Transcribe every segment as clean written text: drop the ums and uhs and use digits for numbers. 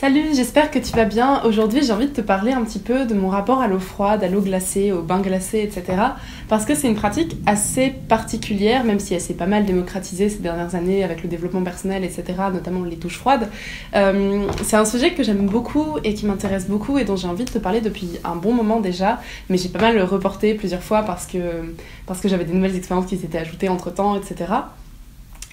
Salut, j'espère que tu vas bien. Aujourd'hui, j'ai envie de te parler un petit peu de mon rapport à l'eau froide, à l'eau glacée, au bain glacé, etc. Parce que c'est une pratique assez particulière, même si elle s'est pas mal démocratisée ces dernières années avec le développement personnel, etc., notamment les douches froides. C'est un sujet que j'aime beaucoup et qui m'intéresse beaucoup et dont j'ai envie de te parler depuis un bon moment déjà, mais j'ai pas mal reporté plusieurs fois parce que j'avais des nouvelles expériences qui s'étaient ajoutées entre-temps, etc.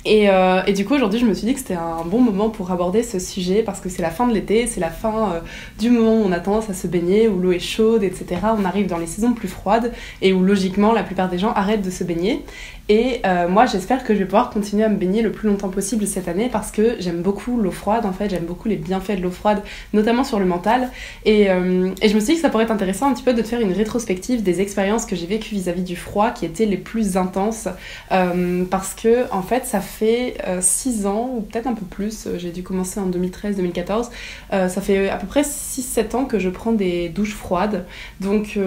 Et du coup, aujourd'hui, je me suis dit que c'était un bon moment pour aborder ce sujet parce que c'est la fin de l'été, c'est la fin du moment où on a tendance à se baigner, où l'eau est chaude, etc. On arrive dans les saisons plus froides et où logiquement, la plupart des gens arrêtent de se baigner. Et moi, j'espère que je vais pouvoir continuer à me baigner le plus longtemps possible cette année parce que j'aime beaucoup l'eau froide, en fait, j'aime beaucoup les bienfaits de l'eau froide, notamment sur le mental. Et je me suis dit que ça pourrait être intéressant un petit peu de te faire une rétrospective des expériences que j'ai vécues vis-à-vis du froid qui étaient les plus intenses parce que, en fait, ça fait 6 ans, ou peut-être un peu plus, j'ai dû commencer en 2013-2014, ça fait à peu près 6-7 ans que je prends des douches froides. Donc,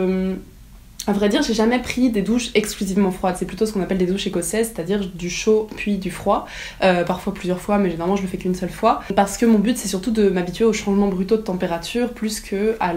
à vrai dire, j'ai jamais pris des douches exclusivement froides. C'est plutôt ce qu'on appelle des douches écossaises, c'est-à-dire du chaud puis du froid. Parfois plusieurs fois, mais généralement je le fais qu'une seule fois. Parce que mon but, c'est surtout de m'habituer aux changements brutaux de température plus que à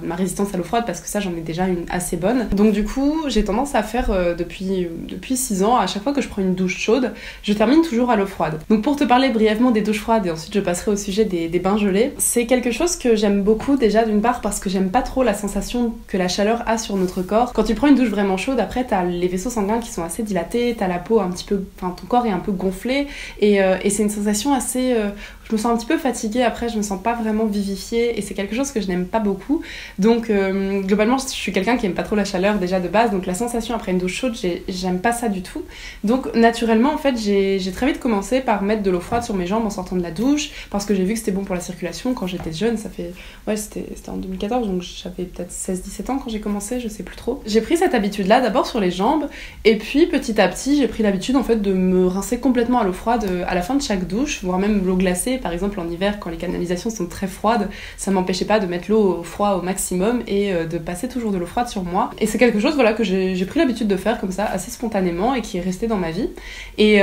ma résistance à l'eau froide, parce que ça, j'en ai déjà une assez bonne. Donc du coup, j'ai tendance à faire depuis 6 ans, à chaque fois que je prends une douche chaude, je termine toujours à l'eau froide. Donc pour te parler brièvement des douches froides, et ensuite je passerai au sujet des bains gelés, c'est quelque chose que j'aime beaucoup déjà d'une part parce que j'aime pas trop la sensation que la chaleur a sur notre corps. Quand tu prends une douche vraiment chaude, après t'as les vaisseaux sanguins qui sont assez dilatés, t'as la peau un petit peu, enfin ton corps est un peu gonflé et c'est une sensation assez, je me sens un petit peu fatiguée après, je me sens pas vraiment vivifiée et c'est quelque chose que je n'aime pas beaucoup. Donc globalement je suis quelqu'un qui aime pas trop la chaleur déjà de base, donc la sensation après une douche chaude, j'aime pas ça du tout. Donc naturellement en fait j'ai très vite commencé par mettre de l'eau froide sur mes jambes en sortant de la douche parce que j'ai vu que c'était bon pour la circulation quand j'étais jeune. Ça fait, ouais, c'était en 2014, donc j'avais peut-être 16-17 ans quand j'ai commencé, je sais plus trop. J'ai pris cette habitude-là d'abord sur les jambes et puis petit à petit j'ai pris l'habitude en fait de me rincer complètement à l'eau froide à la fin de chaque douche, voire même l'eau glacée. Par exemple en hiver quand les canalisations sont très froides, ça m'empêchait pas de mettre l'eau au froid au maximum et de passer toujours de l'eau froide sur moi. Et c'est quelque chose voilà, que j'ai pris l'habitude de faire comme ça assez spontanément et qui est resté dans ma vie. Et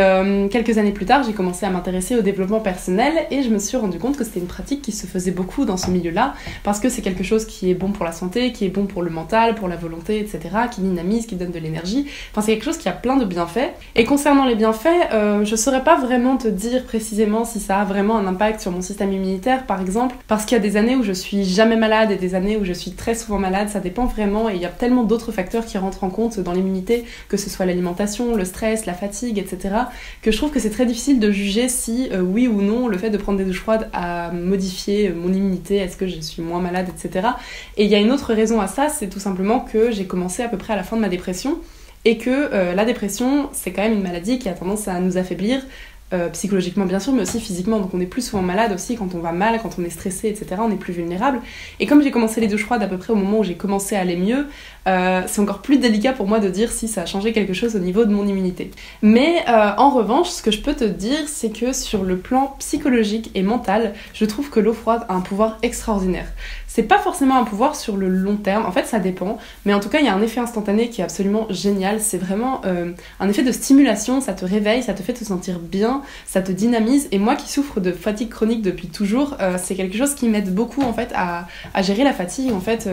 quelques années plus tard j'ai commencé à m'intéresser au développement personnel et je me suis rendu compte que c'était une pratique qui se faisait beaucoup dans ce milieu-là parce que c'est quelque chose qui est bon pour la santé, qui est bon pour le mental, pour la volonté, etc., qui dynamise, qui donne de l'énergie. Enfin, c'est quelque chose qui a plein de bienfaits. Et concernant les bienfaits, je saurais pas vraiment te dire précisément si ça a vraiment un impact sur mon système immunitaire, par exemple, parce qu'il y a des années où je suis jamais malade et des années où je suis très souvent malade. Ça dépend vraiment et il y a tellement d'autres facteurs qui rentrent en compte dans l'immunité, que ce soit l'alimentation, le stress, la fatigue, etc., que je trouve que c'est très difficile de juger si, oui ou non, le fait de prendre des douches froides a modifié mon immunité, est-ce que je suis moins malade, etc. Et il y a une autre raison à ça, c'est tout simplement que j'ai commencé à peu près à la fin de ma dépression et que la dépression, c'est quand même une maladie qui a tendance à nous affaiblir, psychologiquement bien sûr, mais aussi physiquement. Donc on est plus souvent malade aussi quand on va mal, quand on est stressé, etc. On est plus vulnérable. Et comme j'ai commencé les douches froides à peu près au moment où j'ai commencé à aller mieux, c'est encore plus délicat pour moi de dire si ça a changé quelque chose au niveau de mon immunité. Mais en revanche, ce que je peux te dire, c'est que sur le plan psychologique et mental, je trouve que l'eau froide a un pouvoir extraordinaire. C'est pas forcément un pouvoir sur le long terme, en fait ça dépend, mais en tout cas il y a un effet instantané qui est absolument génial. C'est vraiment un effet de stimulation, ça te réveille, ça te fait te sentir bien, ça te dynamise. Et moi qui souffre de fatigue chronique depuis toujours, c'est quelque chose qui m'aide beaucoup en fait à gérer la fatigue. En fait,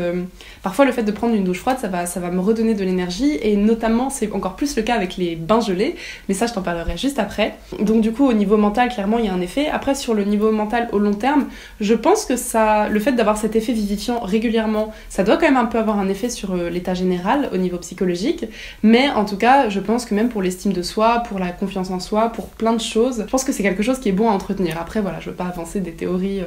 parfois le fait de prendre une douche froide, ça va me redonner de l'énergie, et notamment c'est encore plus le cas avec les bains gelés, mais ça je t'en parlerai juste après. Donc du coup au niveau mental, clairement il y a un effet. Après sur le niveau mental au long terme, je pense que le fait d'avoir cet effet vivifiant régulièrement, ça doit quand même un peu avoir un effet sur l'état général au niveau psychologique, mais en tout cas je pense que même pour l'estime de soi, pour la confiance en soi, pour plein de choses, je pense que c'est quelque chose qui est bon à entretenir. Après voilà, je veux pas avancer des théories,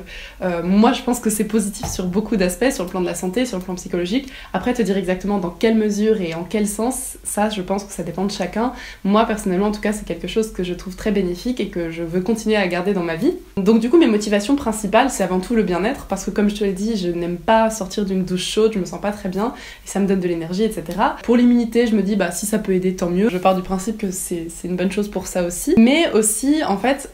moi je pense que c'est positif sur beaucoup d'aspects, sur le plan de la santé, sur le plan psychologique. Après te dire exactement dans quelle mesure et en quel sens, ça je pense que ça dépend de chacun. Moi personnellement en tout cas c'est quelque chose que je trouve très bénéfique et que je veux continuer à garder dans ma vie. Donc du coup mes motivations principales c'est avant tout le bien-être, parce que comme je te l'ai dit, je n'aime pas sortir d'une douche chaude, je me sens pas très bien et ça me donne de l'énergie, etc. Pour l'immunité je me dis si ça peut aider tant mieux, je pars du principe que c'est une bonne chose pour ça aussi. Mais aussi en fait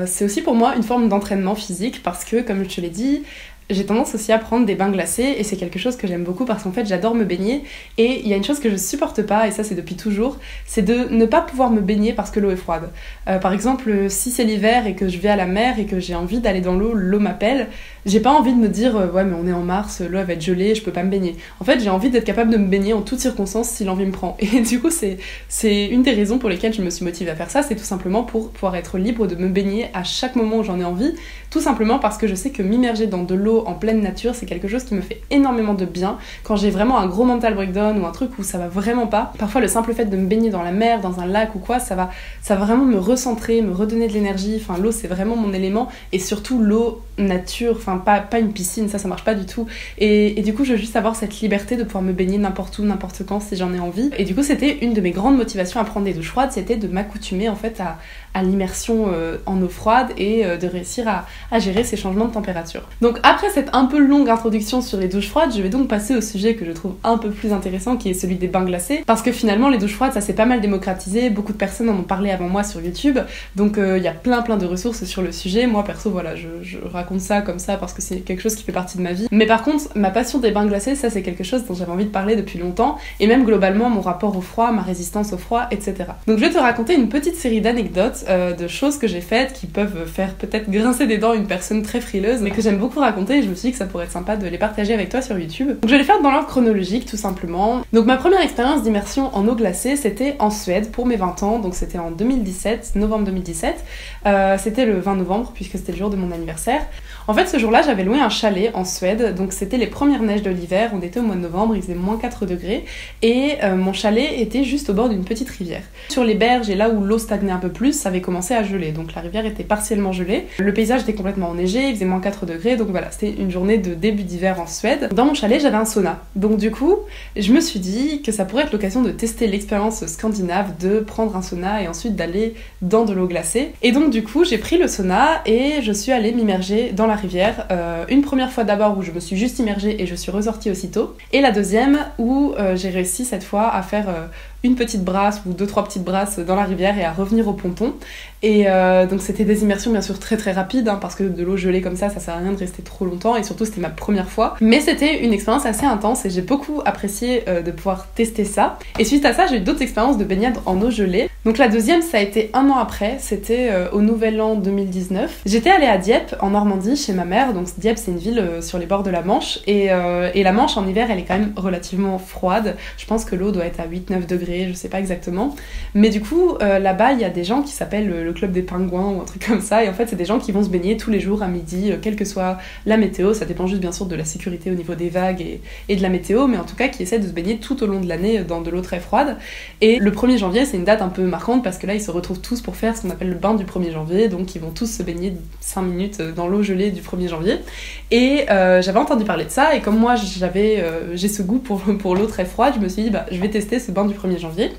c'est aussi pour moi une forme d'entraînement physique parce que comme je te l'ai dit, j'ai tendance aussi à prendre des bains glacés et c'est quelque chose que j'aime beaucoup parce qu'en fait j'adore me baigner et il y a une chose que je supporte pas et ça c'est depuis toujours, c'est de ne pas pouvoir me baigner parce que l'eau est froide. Par exemple, si c'est l'hiver et que je vais à la mer et que j'ai envie d'aller dans l'eau, l'eau m'appelle, j'ai pas envie de me dire ouais mais on est en mars, l'eau elle va être gelée, je peux pas me baigner. En fait j'ai envie d'être capable de me baigner en toutes circonstances si l'envie me prend. Et du coup c'est une des raisons pour lesquelles je me suis motivée à faire ça, c'est tout simplement pour pouvoir être libre de me baigner à chaque moment où j'en ai envie, tout simplement parce que je sais que m'immerger dans de l'eau en pleine nature c'est quelque chose qui me fait énormément de bien. Quand j'ai vraiment un gros mental breakdown ou un truc où ça va vraiment pas, parfois le simple fait de me baigner dans la mer, dans un lac ou quoi, ça va vraiment me recentrer, me redonner de l'énergie. Enfin l'eau c'est vraiment mon élément et surtout l'eau nature, enfin pas une piscine, ça marche pas du tout. Et du coup je veux juste avoir cette liberté de pouvoir me baigner n'importe où, n'importe quand si j'en ai envie. Et du coup c'était une de mes grandes motivations à prendre des douches froides, c'était de m'accoutumer en fait à l'immersion en eau froide et de réussir à gérer ces changements de température. Donc après cette un peu longue introduction sur les douches froides, je vais donc passer au sujet que je trouve un peu plus intéressant qui est celui des bains glacés, parce que finalement les douches froides ça s'est pas mal démocratisé, beaucoup de personnes en ont parlé avant moi sur YouTube, donc il y a plein de ressources sur le sujet. Moi perso voilà, je raconte ça comme ça parce que c'est quelque chose qui fait partie de ma vie, mais par contre ma passion des bains glacés ça c'est quelque chose dont j'avais envie de parler depuis longtemps, et même globalement mon rapport au froid, ma résistance au froid, etc. Donc je vais te raconter une petite série d'anecdotes, de choses que j'ai faites qui peuvent faire peut-être grincer des dents une personne très frileuse, mais que j'aime beaucoup raconter et je me suis dit que ça pourrait être sympa de les partager avec toi sur YouTube. Donc je vais les faire dans l'ordre chronologique tout simplement. Donc ma première expérience d'immersion en eau glacée c'était en Suède pour mes 20 ans, donc c'était en 2017, novembre 2017, c'était le 20 novembre puisque c'était le jour de mon anniversaire. En fait ce jour-là j'avais loué un chalet en Suède, donc c'était les premières neiges de l'hiver, on était au mois de novembre, il faisait moins 4 degrés et mon chalet était juste au bord d'une petite rivière. Sur les berges et là où l'eau stagnait un peu plus, ça avait commencé à geler, donc la rivière était partiellement gelée, le paysage était complètement enneigé, il faisait moins 4 degrés, donc voilà, c'était une journée de début d'hiver en Suède. Dans mon chalet j'avais un sauna, donc du coup je me suis dit que ça pourrait être l'occasion de tester l'expérience scandinave de prendre un sauna et ensuite d'aller dans de l'eau glacée. Et donc du coup j'ai pris le sauna et je suis allée m'immerger dans la rivière, une première fois d'abord où je me suis juste immergée et je suis ressortie aussitôt, et la deuxième où j'ai réussi cette fois à faire une petite brasse ou 2-3 petites brasses dans la rivière et à revenir au ponton. Et donc c'était des immersions bien sûr très rapides, hein, parce que de l'eau gelée comme ça sert à rien de rester trop longtemps, et surtout c'était ma première fois. Mais c'était une expérience assez intense et j'ai beaucoup apprécié de pouvoir tester ça. Et suite à ça j'ai eu d'autres expériences de baignade en eau gelée. Donc la deuxième ça a été un an après, c'était au Nouvel An 2019. J'étais allée à Dieppe en Normandie chez ma mère, donc Dieppe c'est une ville sur les bords de la Manche, et la Manche en hiver elle est quand même relativement froide, je pense que l'eau doit être à 8-9 degrés, je sais pas exactement, mais du coup là-bas il y a des gens qui s'appellent le club des pingouins ou un truc comme ça, et en fait c'est des gens qui vont se baigner tous les jours à midi, quelle que soit la météo, ça dépend juste bien sûr de la sécurité au niveau des vagues et de la météo, mais en tout cas qui essaient de se baigner tout au long de l'année dans de l'eau très froide. Et le 1er janvier c'est une date un peu marquante parce que là ils se retrouvent tous pour faire ce qu'on appelle le bain du 1er janvier, donc ils vont tous se baigner 5 minutes dans l'eau gelée du 1er janvier. Et j'avais entendu parler de ça, et comme moi j'ai ce goût pour l'eau très froide, je me suis dit bah je vais tester ce bain du 1er janvier.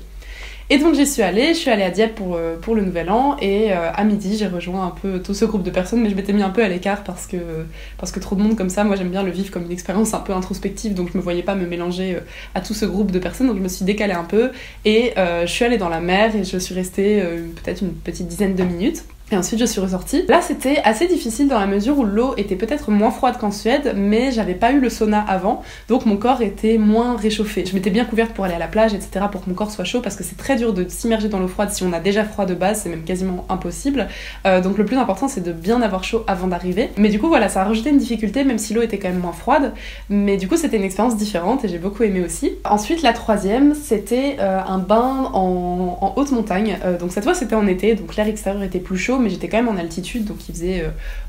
Et donc je suis allée à Dieppe pour le Nouvel An, et à midi j'ai rejoint un peu tout ce groupe de personnes, mais je m'étais mis un peu à l'écart parce que trop de monde comme ça, moi j'aime bien le vivre comme une expérience un peu introspective, donc je me voyais pas me mélanger à tout ce groupe de personnes, donc je me suis décalée un peu et je suis allée dans la mer et je suis restée peut-être une petite dizaine de minutes. Et ensuite je suis ressortie. Là c'était assez difficile dans la mesure où l'eau était peut-être moins froide qu'en Suède, mais j'avais pas eu le sauna avant, donc mon corps était moins réchauffé. Je m'étais bien couverte pour aller à la plage, etc., pour que mon corps soit chaud, parce que c'est très dur de s'immerger dans l'eau froide si on a déjà froid de base, c'est même quasiment impossible. Donc le plus important c'est de bien avoir chaud avant d'arriver. Mais du coup voilà, ça a rajouté une difficulté, même si l'eau était quand même moins froide, mais du coup c'était une expérience différente et j'ai beaucoup aimé aussi. Ensuite la troisième c'était un bain en haute montagne, donc cette fois c'était en été, donc l'air extérieur était plus chaud, mais j'étais quand même en altitude, donc il faisait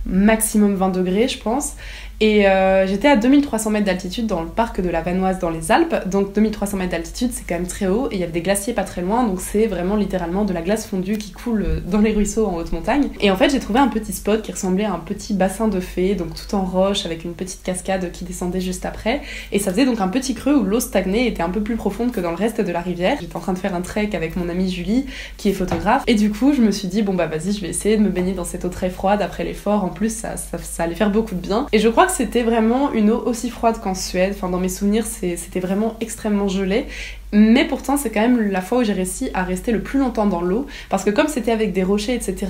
maximum 20 degrés je pense, et j'étais à 2300 mètres d'altitude dans le parc de la Vanoise dans les Alpes, donc 2300 mètres d'altitude c'est quand même très haut, et il y avait des glaciers pas très loin, donc c'est vraiment littéralement de la glace fondue qui coule dans les ruisseaux en haute montagne. Et en fait j'ai trouvé un petit spot qui ressemblait à un petit bassin de fées, donc tout en roche avec une petite cascade qui descendait juste après, et ça faisait donc un petit creux où l'eau stagnait, était un peu plus profonde que dans le reste de la rivière. J'étais en train de faire un trek avec mon amie Julie qui est photographe, et du coup je me suis dit bon bah vas-y je vais essayer de me baigner dans cette eau très froide après l'effort plus ça allait faire beaucoup de bien. Et je crois que c'était vraiment une eau aussi froide qu'en Suède, enfin dans mes souvenirs c'était vraiment extrêmement gelé. Mais pourtant, c'est quand même la fois où j'ai réussi à rester le plus longtemps dans l'eau. Parce que comme c'était avec des rochers, etc.,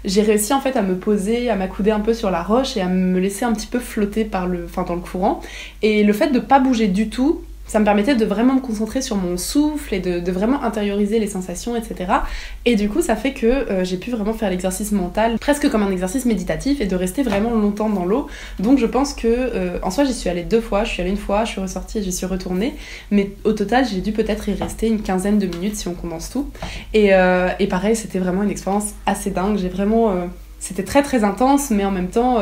j'ai réussi en fait à me poser, à m'accouder un peu sur la roche et à me laisser un petit peu flotter dans le courant. Et le fait de pas bouger du tout, ça me permettait de vraiment me concentrer sur mon souffle et de vraiment intérioriser les sensations, etc. Et du coup, ça fait que j'ai pu vraiment faire l'exercice mental, presque comme un exercice méditatif, et de rester vraiment longtemps dans l'eau. Donc je pense que, en soi, j'y suis allée 2 fois, je suis allée 1 fois, je suis ressortie et j'y suis retournée. Mais au total, j'ai dû peut-être y rester une quinzaine de minutes si on condense tout. Et pareil, c'était vraiment une expérience assez dingue. C'était très très intense, mais en même temps,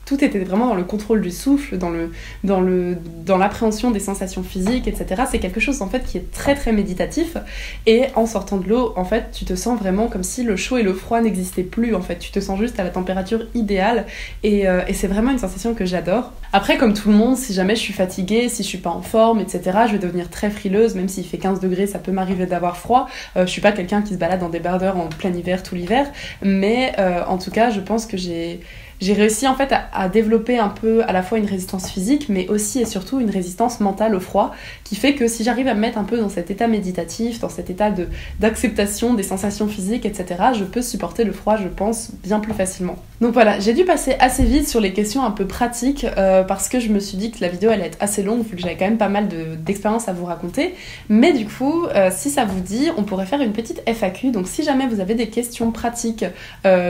tout était vraiment dans le contrôle du souffle, dans l'appréhension des sensations physiques, etc. C'est quelque chose en fait qui est très très méditatif. Et en sortant de l'eau, en fait, tu te sens vraiment comme si le chaud et le froid n'existaient plus. En fait, tu te sens juste à la température idéale. Et c'est vraiment une sensation que j'adore. Après, comme tout le monde, si jamais je suis fatiguée, si je suis pas en forme, etc., je vais devenir très frileuse. Même s'il fait 15 degrés, ça peut m'arriver d'avoir froid. Je suis pas quelqu'un qui se balade dans des débardeurs en plein hiver tout l'hiver, mais en tout cas, je pense que j'ai réussi en fait à développer un peu à la fois une résistance physique, mais aussi et surtout une résistance mentale au froid, qui fait que si j'arrive à me mettre un peu dans cet état méditatif, dans cet état d'acceptation des sensations physiques, etc., je peux supporter le froid, je pense, bien plus facilement. Donc voilà, j'ai dû passer assez vite sur les questions un peu pratiques, parce que je me suis dit que la vidéo allait être assez longue, vu que j'avais quand même pas mal d'expériences à vous raconter. Mais du coup, si ça vous dit, on pourrait faire une petite FAQ. Donc si jamais vous avez des questions pratiques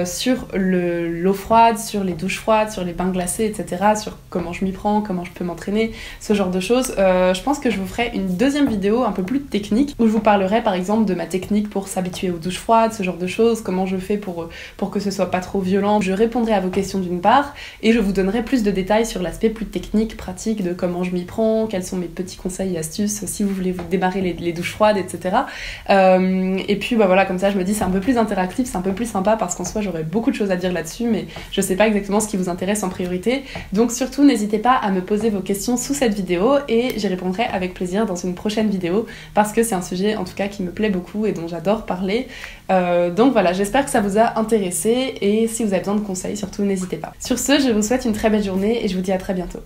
sur l'eau froide, sur les douches froides, sur les bains glacés, etc., sur comment je m'y prends, comment je peux m'entraîner, ce genre de choses, je pense que je vous ferai une deuxième vidéo un peu plus technique, où je vous parlerai par exemple de ma technique pour s'habituer aux douches froides, ce genre de choses, comment je fais pour que ce soit pas trop violent. Je répondrai à vos questions d'une part, et je vous donnerai plus de détails sur l'aspect plus technique, pratique, de comment je m'y prends, quels sont mes petits conseils et astuces, si vous voulez vous démarrer les douches froides, etc. Et puis bah voilà, comme ça je me dis c'est un peu plus interactif, c'est un peu plus sympa, parce qu'en soi j'aurais beaucoup de choses à dire là-dessus, mais je sais pas exactement ce qui vous intéresse en priorité. Donc surtout n'hésitez pas à me poser vos questions sous cette vidéo, et j'y répondrai avec plaisir dans une prochaine vidéo, parce que c'est un sujet en tout cas qui me plaît beaucoup et dont j'adore parler. Donc voilà, j'espère que ça vous a intéressé, et si vous avez besoin de conseils, surtout n'hésitez pas. Sur ce, je vous souhaite une très belle journée et je vous dis à très bientôt.